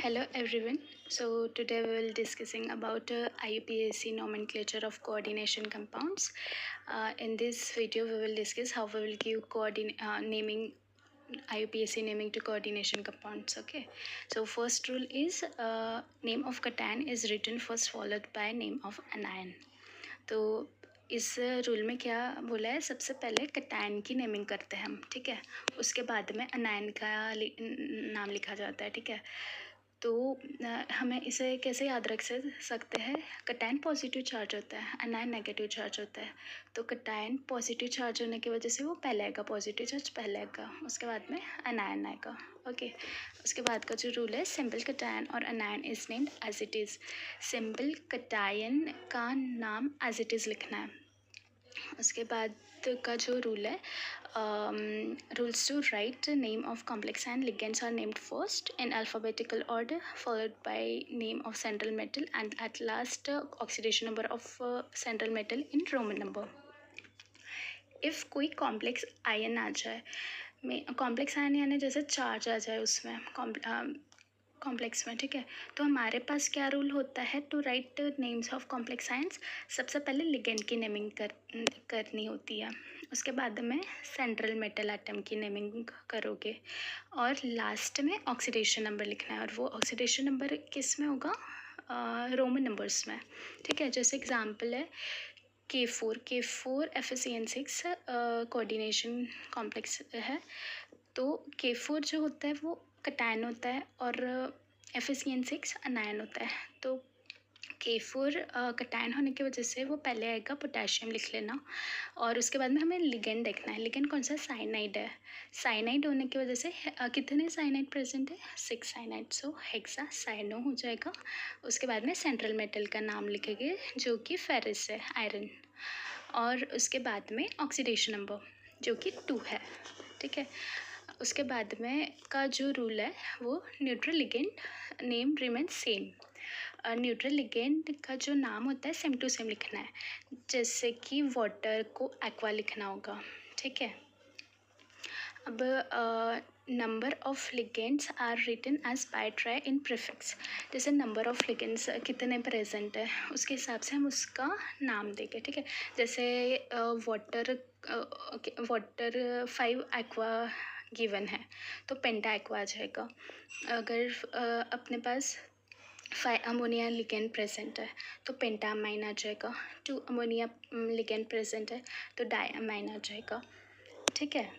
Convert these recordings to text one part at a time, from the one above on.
Hello everyone. So today we will discussing about IUPAC nomenclature of coordination compounds. In this video we will discuss how we will give naming IUPAC naming to coordination compounds. Okay. So first rule is name of cation is written first followed by name of anion. तो इस rule में क्या बोला है, सबसे पहले cation की naming करते हैं हम, ठीक है। उसके बाद में अनायन का नाम लिखा जाता है, ठीक है। तो हमें इसे कैसे याद रख सकते हैं, कटायन पॉजिटिव चार्ज होता है, अनायन नेगेटिव चार्ज होता है। तो कटायन पॉजिटिव चार्ज होने की वजह से वो पहले आएगा, पॉजिटिव चार्ज पहले आएगा, उसके बाद में अनायन आएगा। ओके। उसके बाद का जो रूल है, सिंपल कटायन और anion is named as it is. Simple cation का नाम एज इट इज़ लिखना है। उसके बाद का जो रूल है, rules to write the name of complex and ligands are named first in alphabetical order, followed by name of central metal, and at last oxidation number of central metal in Roman number. if कोई complex ion आ जाए, में complex ion यानी जैसे charge आ जाए उसमें complex में, ठीक है। तो हमारे पास क्या रूल होता है, to write names of complex ions, सबसे पहले लिगेंड की नेमिंग करनी होती है। उसके बाद में सेंट्रल मेटल एटम की नेमिंग करोगे, और लास्ट में ऑक्सीडेशन नंबर लिखना है। और वो ऑक्सीडेशन नंबर किस में होगा, रोमन नंबर्स में, ठीक है। जैसे एग्जांपल है K4 FeCN6 कोऑर्डिनेशन कॉम्प्लेक्स है। तो K4 जो होता है वो कटायन होता है और FeCN6 अनायन होता है। तो K4 कटायन होने की वजह से वो पहले आएगा, पोटेशियम लिख लेना। और उसके बाद में हमें लिगेंड देखना है। लिगेंड कौन सा, साइनाइड है। साइनाइड होने की वजह से कितने साइनाइड प्रेजेंट है, 6 साइनाइड, सो हेक्सा साइनो हो जाएगा। उसके बाद में सेंट्रल मेटल का नाम लिखेंगे जो कि फेरिस है, आयरन। और उसके बाद में ऑक्सीडेशन नंबर जो कि 2 है, ठीक है। उसके बाद में का जो रूल है वो neutral ligand name remain same. Neutral ligand का जो नाम होता है सेम टू सेम लिखना है, जैसे कि वाटर को एक्वा लिखना होगा, ठीक है। अब number of ligands are written as by tri in prefix. जैसे नंबर ऑफ लिगेंड्स कितने प्रेजेंट है उसके हिसाब से हम उसका नाम देंगे, ठीक है। जैसे वाटर 5 एक्वा गिवन है तो पेंटा एक्वा आ जाएगा। अगर अपने पास 5 अमोनिया लिगेंड प्रेजेंट है तो पेंटामाइन आ जाएगा। 2 अमोनिया लिगेंड प्रेजेंट है तो डायमाइन आ जाएगा, ठीक है।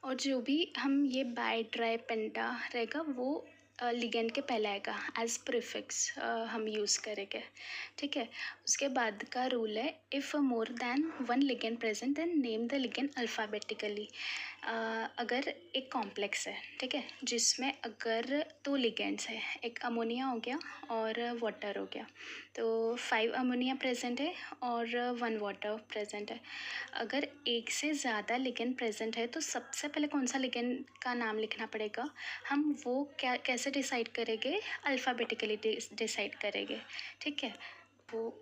और जो भी हम ये बाय ट्राई पेंटा रहेगा वो लिगेंड के पहले आएगा, एज प्रीफिक्स हम यूज़ करेंगे, ठीक है। उसके बाद का रूल है, if more than 1 ligand present then name the ligand alphabetically. अगर एक कॉम्प्लेक्स है, ठीक है, जिसमें अगर 2 लिगेंड्स है, एक अमोनिया हो गया और वाटर हो गया, तो 5 अमोनिया प्रेजेंट है और 1 वाटर प्रेजेंट है। अगर एक से ज़्यादा लिगेंड प्रेजेंट है तो सबसे पहले कौन सा लिगेंड का नाम लिखना पड़ेगा, हम वो कैसे डिसाइड करेंगे, अल्फ़ाबेटिकली डिसाइड करेंगे, ठीक है। वो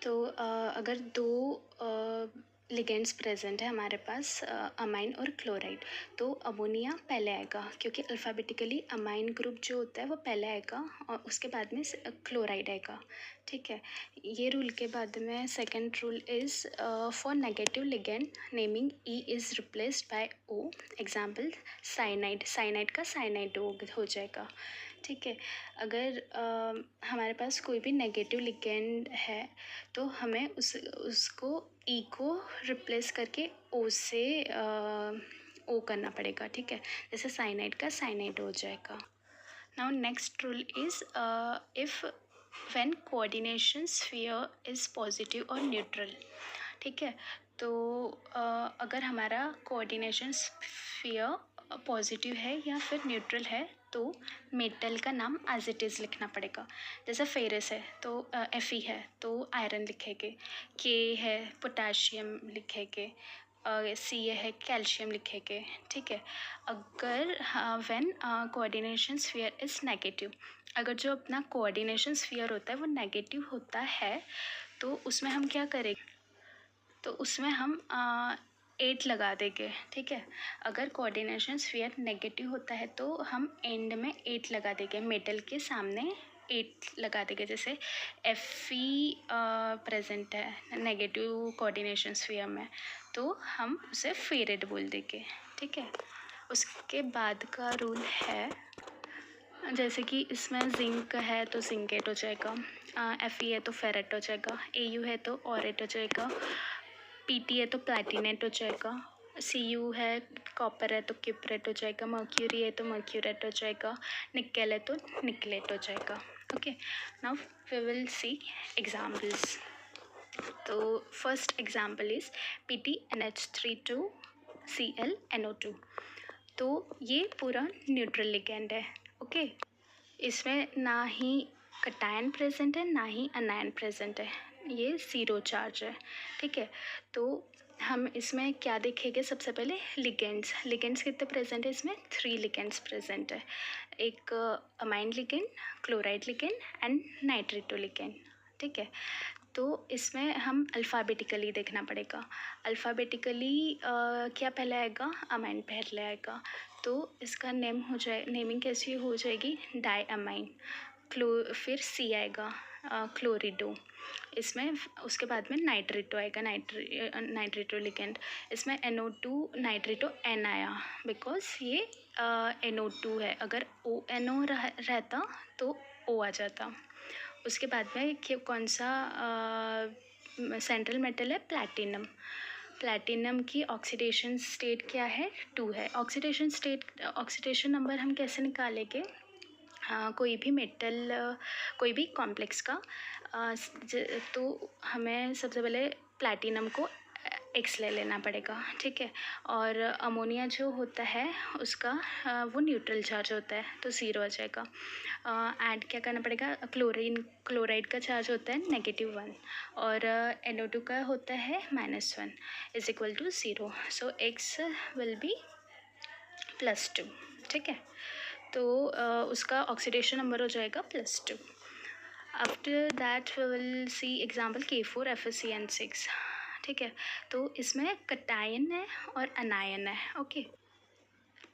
तो अगर 2 लिगेंड्स प्रेजेंट है हमारे पास, अमाइन और क्लोराइड, तो अमोनिया पहले आएगा क्योंकि अल्फ़ाबेटिकली अमाइन ग्रुप जो होता है वो पहले आएगा और उसके बाद में क्लोराइड आएगा, ठीक है। ये रूल के बाद में second rule is for negative ligand naming E is replaced by O. Example cyanide, cyanide का साइनाइड हो जाएगा, ठीक है। अगर हमारे पास कोई भी नेगेटिव लिगेंड है तो हमें उसको ई को रिप्लेस करके ओ से ओ करना पड़ेगा, ठीक है। जैसे साइनाइड का साइनाइड हो जाएगा। Now next rule is if when coordination sphere is positive और न्यूट्रल, ठीक है। तो अगर हमारा कोऑर्डिनेशन स्फीयर पॉजिटिव है या फिर न्यूट्रल है तो मेटल का नाम एज इट इज़ लिखना पड़ेगा। जैसे फेरस है तो Fe है तो आयरन लिखेंगे, के है पोटाशियम लिखेंगे, सी है कैल्शियम लिखेंगे, ठीक है। अगर when coordination sphere is negative, अगर जो अपना कोऑर्डिनेशन स्फीयर होता है वो नेगेटिव होता है तो उसमें हम क्या करेंगे, तो उसमें हम 8 लगा देंगे, ठीक है। अगर कोऑर्डिनेशन स्फीयर नेगेटिव होता है तो हम एंड में 8 लगा देंगे, मेटल के सामने 8 लगा देंगे। जैसे Fe प्रेजेंट है नेगेटिव कोऑर्डिनेशन स्फीयर में, तो हम उसे फेरेट बोल देंगे, ठीक है। उसके बाद का रूल है, जैसे कि इसमें जिंक है तो जिंकेट हो जाएगा, Fe है तो फेरेट हो जाएगा, Au है तो ऑरेट हो जाएगा, Pt है तो प्लैटिनेट हो जाएगा, Cu है कॉपर है तो क्यूपरेट हो जाएगा, मर्क्यूरी है तो मर्क्यूरेट हो जाएगा, निकेल है तो निकलेट हो जाएगा। Okay, now we will see examples. तो first example is PtNH32Cl NO2। तो ये पूरा न्यूट्रल लिगेंड है, ओके। इसमें ना ही कटायन प्रेजेंट है ना ही अनायन प्रेजेंट है, ये ज़ीरो चार्ज है, ठीक है। तो हम इसमें क्या देखेंगे, सबसे पहले लिगेंड्स कितने प्रेजेंट है, इसमें 3 लिगेंड्स प्रेजेंट है। एक amine ligand, chloride ligand and nitrato ligand, ठीक है। तो इसमें हम अल्फ़ाबेटिकली देखना पड़ेगा। अल्फ़ाबेटिकली क्या पहले आएगा, अमाइन पहले आएगा, तो इसका नेमिंग कैसी हो जाएगी, डाई अमाइन। फिर सी आएगा, क्लोरिडो। इसमें उसके बाद में नाइट्रेटो आएगा, नाइट्रेटो लिगेंड। इसमें NO2 नाइट्रेटो N आया बिकॉज ये NO2 है, अगर ONO रहता तो O आ जाता। उसके बाद में कौन सा सेंट्रल मेटल है, प्लैटिनम। प्लैटिनम की ऑक्सीडेशन स्टेट क्या है, 2 है। ऑक्सीडेशन नंबर हम कैसे निकालेंगे, कोई भी मेटल, कोई भी कॉम्प्लेक्स का, तो हमें सबसे पहले प्लैटिनम को X ले लेना पड़ेगा, ठीक है। और अमोनिया जो होता है उसका वो न्यूट्रल चार्ज होता है तो 0 आ जाएगा। ऐड क्या करना पड़ेगा, क्लोराइड का चार्ज होता है -1 और NO2 का होता है -1 is equal to 0, so X will be +2, ठीक है। तो उसका ऑक्सीडेशन नंबर हो जाएगा +2। After that we will see example K4FeCN6, ठीक है। तो इसमें कटायन है और अनायन है, ओके।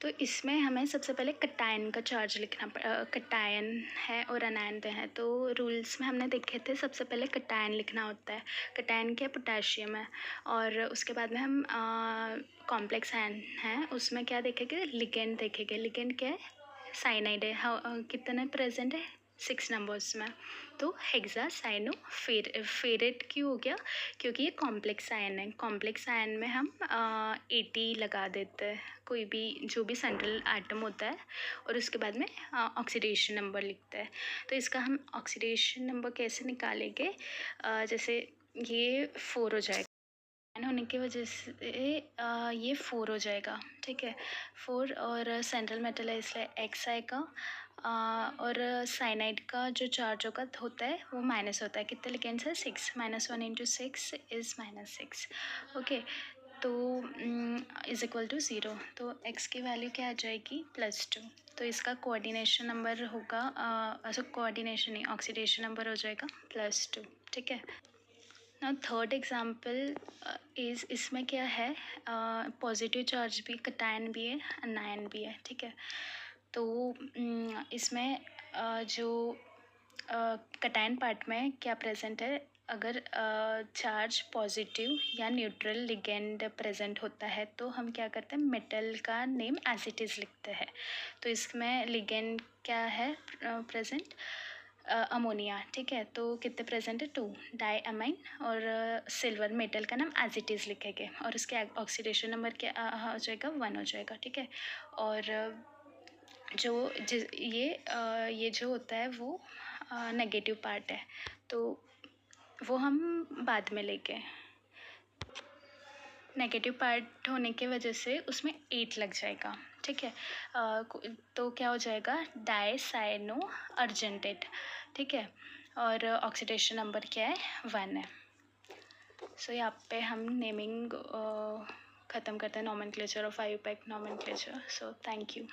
तो इसमें हमें सबसे पहले कटायन का चार्ज लिखना, कटायन है और अनायन पे है, तो रूल्स में हमने देखे थे, सबसे पहले कटायन लिखना होता है। कटायन क्या, पोटेशियम है, और उसके बाद में हम कॉम्प्लेक्स आयन है, उसमें क्या देखेंगे, लिगेंड देखेंगे। लिगेंड क्या है, साइनाइड है, कितने प्रेजेंट है, 6 नंबर्स में। तो हेक्सासाइनो फेरेट क्यों हो गया, क्योंकि ये कॉम्प्लेक्स आयन है। कॉम्प्लेक्स आयन में हम 80 लगा देते हैं, कोई भी जो भी सेंट्रल एटम होता है, और उसके बाद में ऑक्सीडेशन नंबर लिखते हैं। तो इसका हम ऑक्सीडेशन नंबर कैसे निकालेंगे, जैसे ये 4 हो जाएगा, होने की वजह से ये 4 हो जाएगा, ठीक है। 4 और सेंट्रल मेटल है इसलिए X आएगा, और साइनाइड का जो चार्ज होता है वो माइनस होता है। कितने लिगेंड्स है, 6, -1 × 6 इज़ -6, ओके। तो इज़ इक्वल टू 0, तो X की वैल्यू क्या आ जाएगी, +2। तो इसका कोऑर्डिनेशन नंबर होगा, कोऑर्डिनेशन नहीं, ऑक्सीडेशन नंबर हो जाएगा +2, ठीक है। ना थर्ड एग्जाम्पल इज़, इसमें क्या है, पॉजिटिव चार्ज भी, कटायन भी है, अनायन भी है, ठीक है। तो इसमें जो कटायन पार्ट में क्या प्रेजेंट है, अगर चार्ज पॉजिटिव या न्यूट्रल लिगेंड प्रेजेंट होता है तो हम क्या करते हैं, मेटल का नेम एज इट इज़ लिखते हैं। तो इसमें लिगेंड क्या है प्रेजेंट, अमोनिया, ठीक है। तो कितने प्रेजेंट है, 2 डाई अमाइन, और सिल्वर मेटल का नाम एज इट इज़ लिखेंगे, और उसके ऑक्सीडेशन नंबर क्या हो जाएगा, 1 हो जाएगा, ठीक है। और ये जो होता है वो नेगेटिव पार्ट है, तो वो हम बाद में लेंगे। नेगेटिव पार्ट होने की वजह से उसमें 8 लग जाएगा, ठीक है। तो क्या हो जाएगा, डाईसाइनो अर्जेंटेट, ठीक है। और ऑक्सीडेशन नंबर क्या है, 1 है। सो यहाँ पे हम नेमिंग ख़त्म करते हैं, nomenclature of IUPAC nomenclature. So thank you.